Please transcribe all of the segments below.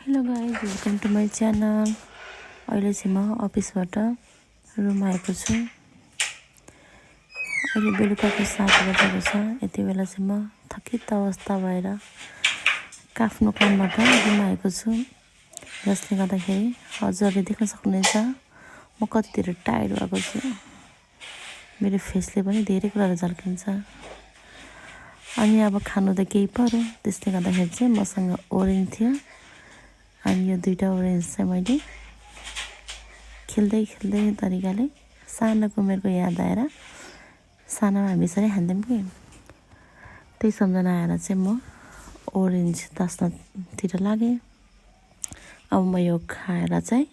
Hello guys, welcome to my channel. अहिले चाहिँ म अफिसबाट रुम आएको छु। अहिले बेलुकाको 7 बजेको छ। यति बेला चाहिँ म थकित अवस्था भएर आफ्नो कामबाट रुम आएको छु, जसले गर्दाखेरि हजुरले देख्न सक्नुहुन्छ म कति धेरै टायर्ड भएको छु। मेरो फेसले पनि धेरै कुराहरू झल्किन्छ। अनि अब खानु त केही पर्यो, त्यसले गर्दाखेरि चाहिँ मसँग ओरेन्ज थियो। अनि यो दुईटा ओरेन्ज चाहिँ मैले खेल्दै तरिकाले सानोको उमेरको याद आएर, सानोमा हामी यसरी खान्थ्यौँ कि, त्यही सम्झना आएर चाहिँ म ओरेन्ज तास्नतिर लागेँ। अब म यो खाएर चाहिँ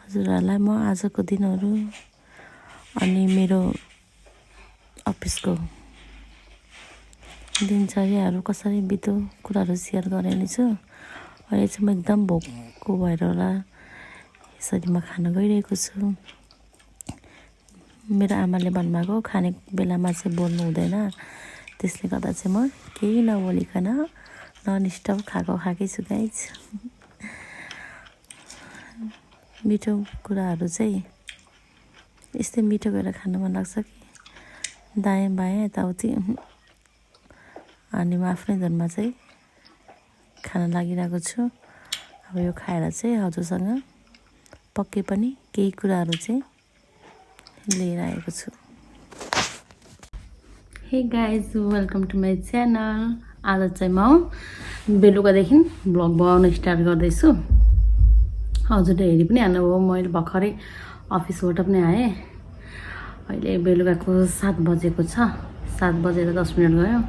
हजुरहरूलाई म आजको दिनहरू अनि मेरो अफिसको दिनचर्याहरू कसरी बित्यो कुराहरू सेयर गर्ने छु। अहिले चाहिँ म एकदम भोकको भएर होला यसरी म खान गइरहेको छु। मेरो आमाले भन्नुभएको खाने बेलामा चाहिँ बोल्नु हुँदैन, त्यसले गर्दा चाहिँ म केही नबोलिकन ननस्टप खाएकै छु गाइज। मिठो कुराहरू चाहिँ यस्तै मिठो भएर खानु मन लाग्छ कि दायाँ बायाँ यताउति, अनि म आफ्नै धुनमा चाहिँ खान लागिरहेको छु। अब यो खाएर चाहिँ हजुरसँग पक्कै पनि केही कुराहरू चाहिँ लिएर आएको छु। Hey guys, welcome to my channel. आज चाहिँ म बेलुकादेखि भ्लग बनाउन स्टार्ट गर्दैछु। हजुरले हेरि पनि हाल्नुभयो, मैले भर्खरै अफिसबाट पनि आएँ। अहिले बेलुकाको 7 बजेको छ, 7 बजेर 10 मिनट गयो।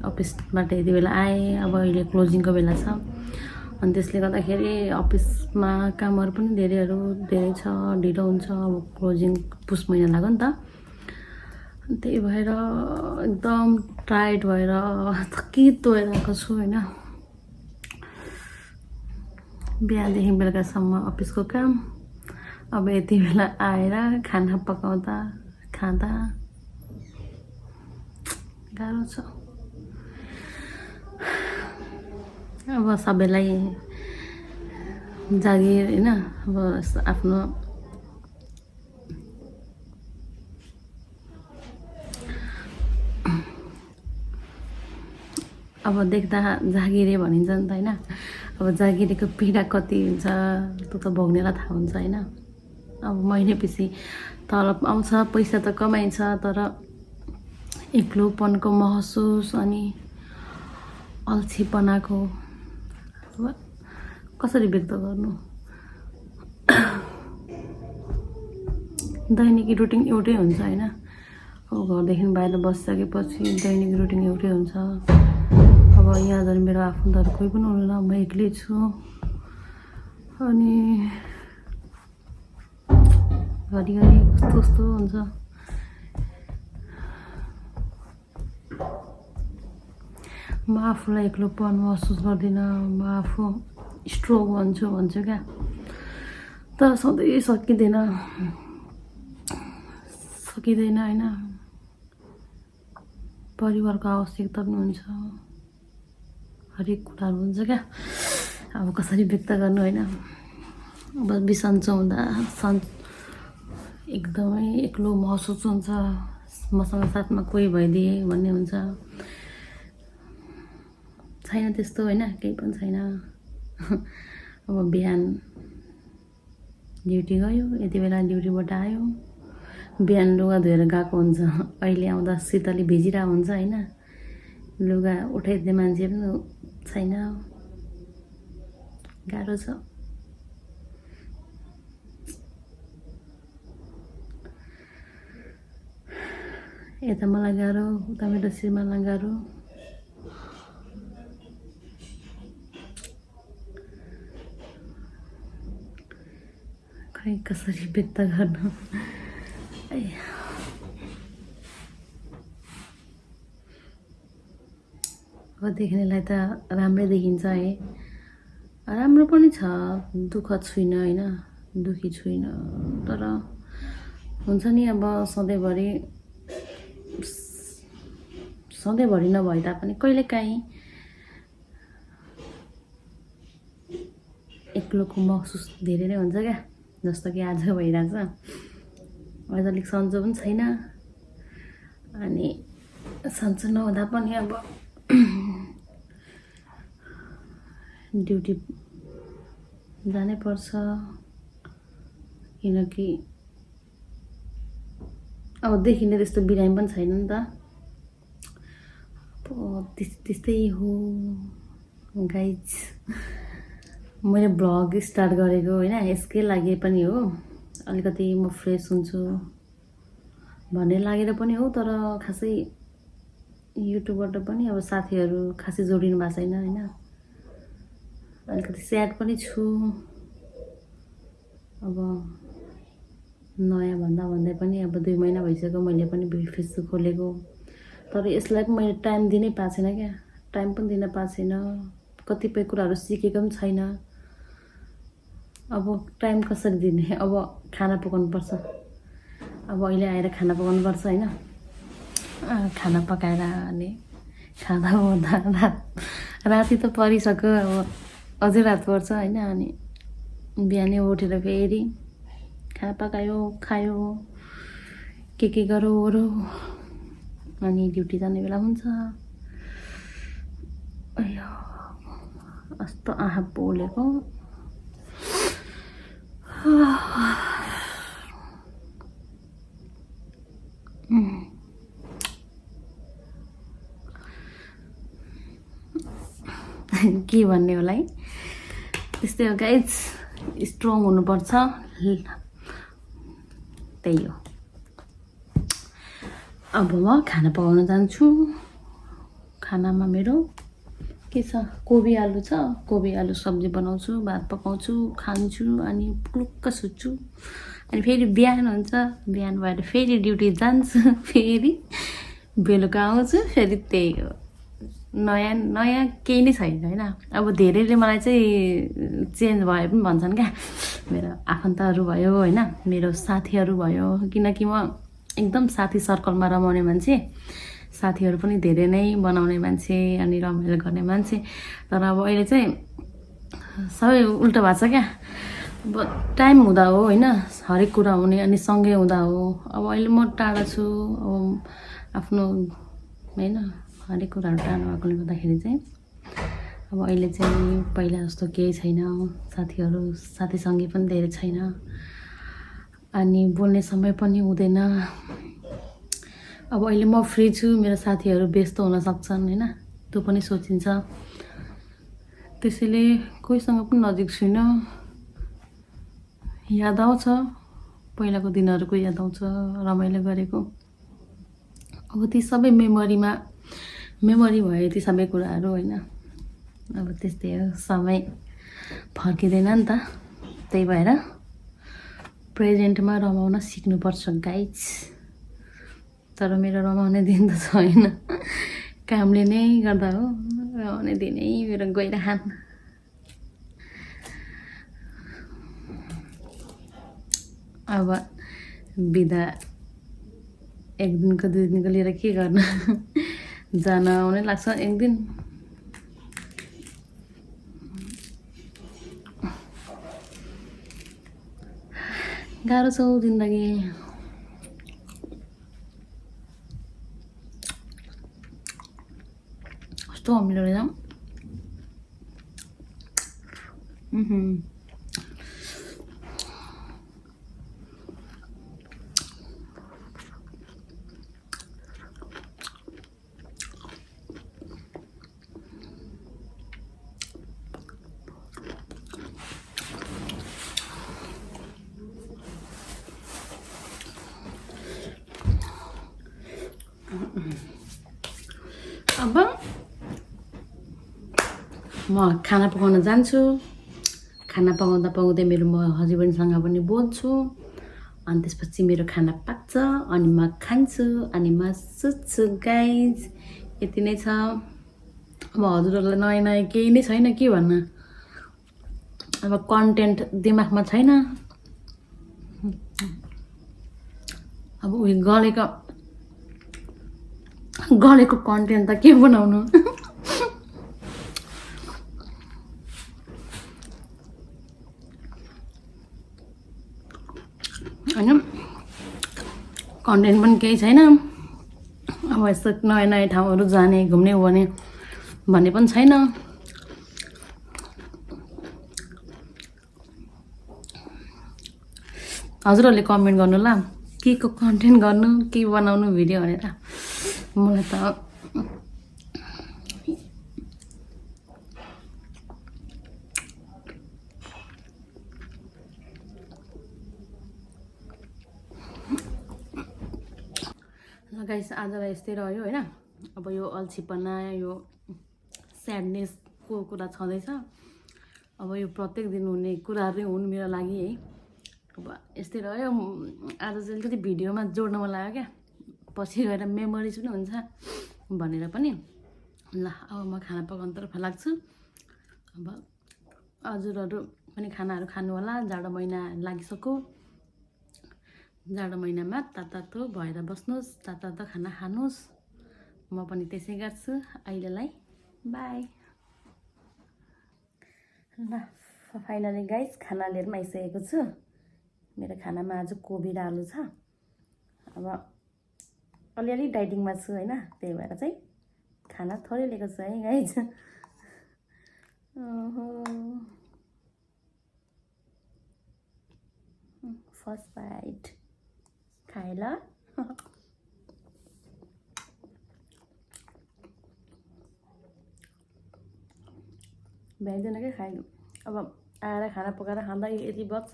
अफिसबाट यति बेला आएँ। अब अहिले क्लोजिङको बेला छ, अनि त्यसले गर्दाखेरि अफिसमा कामहरू पनि धेरै छ, ढिलो हुन्छ। अब क्लोजिङ पुस महिना लाग्यो नि त, त्यही भएर एकदम टायर्ड भएर थकित भएर आएको छु होइन। बिहानदेखि बेलुकासम्म अफिसको काम, अब यति बेला आएर खाना पकाउँदा खाँदा गाह्रो छ। अब सबैलाई जागिर होइन, अब आफ्नो अब देख्दा जागिरे भनिन्छ नि त होइन। अब जागिरेको पीडा कति हुन्छ त्यो त भोग्नेलाई थाहा हुन्छ होइन। अब महिनापछि तलब आउँछ, पैसा त कमाइन्छ, तर एक्लोपनको महसुस अनि अल्छीपनाको अब कसरी व्यक्त गर्नु। दैनिक रुटिन एउटै हुन्छ होइन। अब घरदेखि बाहिर बसिसकेपछि दैनिक रुटिन एउटै हुन्छ। अब यहाँहरू मेरो आफन्तहरू कोही पनि हुनुहुन्न, म एक्लै छु। अनि घरिघरि कस्तो हुन्छ। म आफूलाई एक्लोपन महसुस गर्दिनँ, म आफू स्ट्रोङ भन्छु क्या, तर सधैँ सकिँदैन होइन। परिवारको आवश्यकता पनि हुन्छ, हरेक कुराहरू हुन्छ क्या। अब कसरी व्यक्त गर्नु होइन। अब बिसन्चो हुँदा एकदमै एक्लो महसुस हुन्छ। मसँग साथमा कोही भइदिए भन्ने हुन्छ, छैन त्यस्तो होइन, केही पनि छैन। अब बिहान ड्युटी गयो, यति बेला ड्युटीबाट आयो, बिहान लुगा धोएर गएको हुन्छ, अहिले आउँदा शीतली भिजिरहेको हुन्छ होइन। लुगा उठाइदिने मान्छे पनि छैन, गाह्रो छ। यता मलाई गाह्रो, उता मेरो श्रीमानलाई गाह्रो। खै कसरी व्यक्त गर्नु। अब देख्नेलाई त राम्रै देखिन्छ है, राम्रो पनि छ। दुःख छुइनँ होइन, दुःखी छुइनँ, तर हुन्छ नि अब सधैँभरि नभए तापनि कहिलेकाहीँ एक्लोको महसुस धेरै नै हुन्छ क्या, जस्तो कि आज भइरहेछ। आज अलिक सन्चो पनि छैन, अनि सन्चो नहुँदा पनि अब ड्युटी जानै पर्छ, किनकि अब देखिने त्यस्तो बिरामी पनि छैन नि त। अब त्यस्तै हो गाइज। मैले भ्लग स्टार्ट गरेको होइन यसकै लागि पनि हो, अलिकति म फ्रेस हुन्छु भन्ने लागेर पनि हो। तर खासै युट्युबबाट पनि अब साथीहरू खासै जोडिनु भएको छैन होइन। अलिकति स्याड पनि छु। अब नयाँ भन्दै पनि अब 2 महिना भइसक्यो मैले पनि फेसबुक खोलेको, तर यसलाई पनि मैले टाइम दिनै पाएको छैन क्या, टाइम पनि दिन पाएको छैन। कतिपय कुराहरू सिकेको पनि छैन। अब टाइम कसरी दिने, अब खाना पकाउनुपर्छ, अब अहिले आएर खाना पकाउनुपर्छ होइन। खाना पकाएर अनि खाँदा ओर्दा राति त परिसक्यो, अब अझै रात पर्छ होइन। अनि बिहानै उठेर फेरि खाना पकायो, खायो, के गरौँ ओरौँ, अनि ड्युटी जाने बेला हुन्छ। अयो कस्तो आँखा पोलेको। के भन्ने होला है, त्यस्तै हो गाइज। स्ट्रङ हुनुपर्छ, त्यही हो। अब म खाना पकाउन जान्छु। खानामा मेरो के छ, कोबी आलु छ, कोबी आलु सब्जी बनाउँछु, भात पकाउँछु, खान्छु, अनि पुलुक्क सुत्छु। अनि फेरि बिहान हुन्छ, बिहान भएर फेरि ड्युटी जान्छु, फेरि बेलुका आउँछु, फेरि त्यही हो। नयाँ केही नै छैन होइन। अब धेरैले मलाई चाहिँ चेन्ज भयो पनि भन्छन् क्या, मेरो आफन्तहरू भयो होइन, मेरो साथीहरू भयो, किनकि म एकदम साथी सर्कलमा रमाउने मान्छे, साथीहरू पनि धेरै नै बनाउने मान्छे, अनि रमाइलो गर्ने मान्छे। तर अब अहिले चाहिँ सबै उल्टो भएको छ क्या। अब टाइम हुँदा हो होइन हरेक कुरा हुने, अनि सँगै हुँदा हो। अब अहिले म टाढा छु, अब आफ्नो होइन हरेक कुराहरू टाढा भएकोले गर्दाखेरि चाहिँ अब अहिले चाहिँ पहिला जस्तो केही छैन। साथीहरू साथीसँगै पनि धेरै छैन, अनि बोल्ने समय पनि हुँदैन। अब अहिले म फ्री छु, मेरो साथीहरू व्यस्त हुन सक्छन् होइन, त्यो पनि सोचिन्छ। त्यसैले कोहीसँग पनि नजिक छुइनँ। याद आउँछ पहिलाको दिनहरूको, याद आउँछ रमाइलो गरेको। अब ती सबै मेमोरी भयो ती सबै कुराहरू होइन। अब त्यस्तै हो, समय फर्किँदैन नि त, त्यही भएर प्रेजेन्टमा रमाउन सिक्नुपर्छ गाइज। तर मेरो रमाउने दिन त छैन, कामले नै गर्दा हो। रमाउने दिनै मेरो गइरहन्। अब बिदा 1 दिनको 2 दिनको लिएर के गर्नु, जान आउनै लाग्छ 1 दिन। गाह्रो छ जिन्दगी। कस्तो अमिलो रहेछ। अब म खाना पकाउन जान्छु। खाना पकाउँदै मेरो म हस्बेन्डसँग पनि बोल्छु, अनि त्यसपछि मेरो खाना पाक्छ, अनि म खान्छु, अनि म सुत्छु गाइज। यति नै छ। अब हजुरहरूलाई नयाँ केही नै छैन के भन्न। अब कन्टेन्ट दिमागमा छैन। अब उयो गलेको कन्टेन्ट त के बनाउनु। होइन कन्टेन्ट पनि केही छैन। अब यस्तो नयाँ नयाँ ठाउँहरू जाने घुम्ने भने भन्ने पनि छैन। हजुरहरूले कमेन्ट गर्नु ल के को कन्टेन्ट गर्नु के बनाउनु भिडियो भनेर। मलाई त गाइस आजलाई यस्तै रह्यो होइन। अब यो अल्छीपना यो स्याडनेसको कुरा छँदैछ। अब यो प्रत्येक दिन हुने कुराहरू नै हुन् मेरो लागि है। अब यस्तै रह्यो। आज चाहिँ अलिकति भिडियोमा जोड्न मन लाग्यो क्या, पछि गएर मेमोरिज पनि हुन्छ भनेर पनि। ल अब म खाना पकाउनुतर्फ लाग्छु। अब हजुरहरू पनि खानाहरू खानु होला, जाडो महिना लागिसक्यो। जाडो महिनामा तातो भएर बस्नुहोस्, तातो खाना खानुहोस्। म पनि त्यसै गर्छु। अहिलेलाई बाई। ल फाइनली गाइस खाना लिएर पनि आइसकेको छु। मेरो खानामा आज कोबी र आलु छ। अब अलिअलि डाइटिङमा छु होइन, त्यही भएर चाहिँ खाना थोरै लिएको छु है गाइस। फर्स्ट बाइट खाएँ ल। भ्याइँदैन क्या खाएँ। अब आएर खाना पकाएर खाँदा यति बच्छ।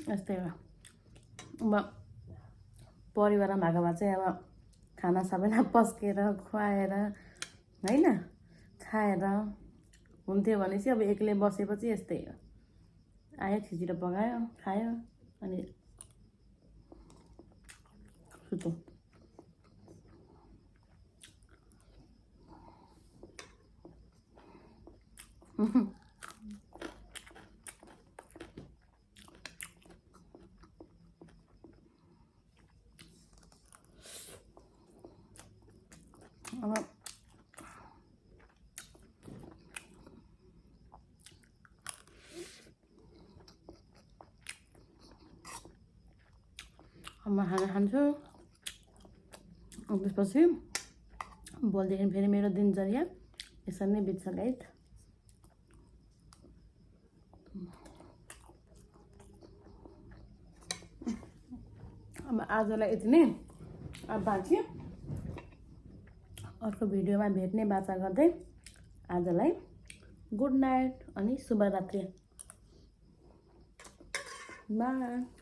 यस्तै हो। अब परिवारमा भएको भए चाहिँ अब खाना सबैलाई पस्केर खुवाएर होइन खाएर हुन्थ्यो भने चाहिँ अब एक्लै बसेपछि यस्तै हो। आयो खिचेर पकायो खायो अनि सुतो। अब म खाना खान्छु। त्यसपछि भोलिदेखि फेरि मेरो दिनचर्या यसरी नै बित्छ गाइस। अब आजलाई यति नै। अब बाँकी अर्को भिडियोमा भेट्ने बाचा गर्दै आजलाई गुड नाइट अनि शुभरात्रि। बाई।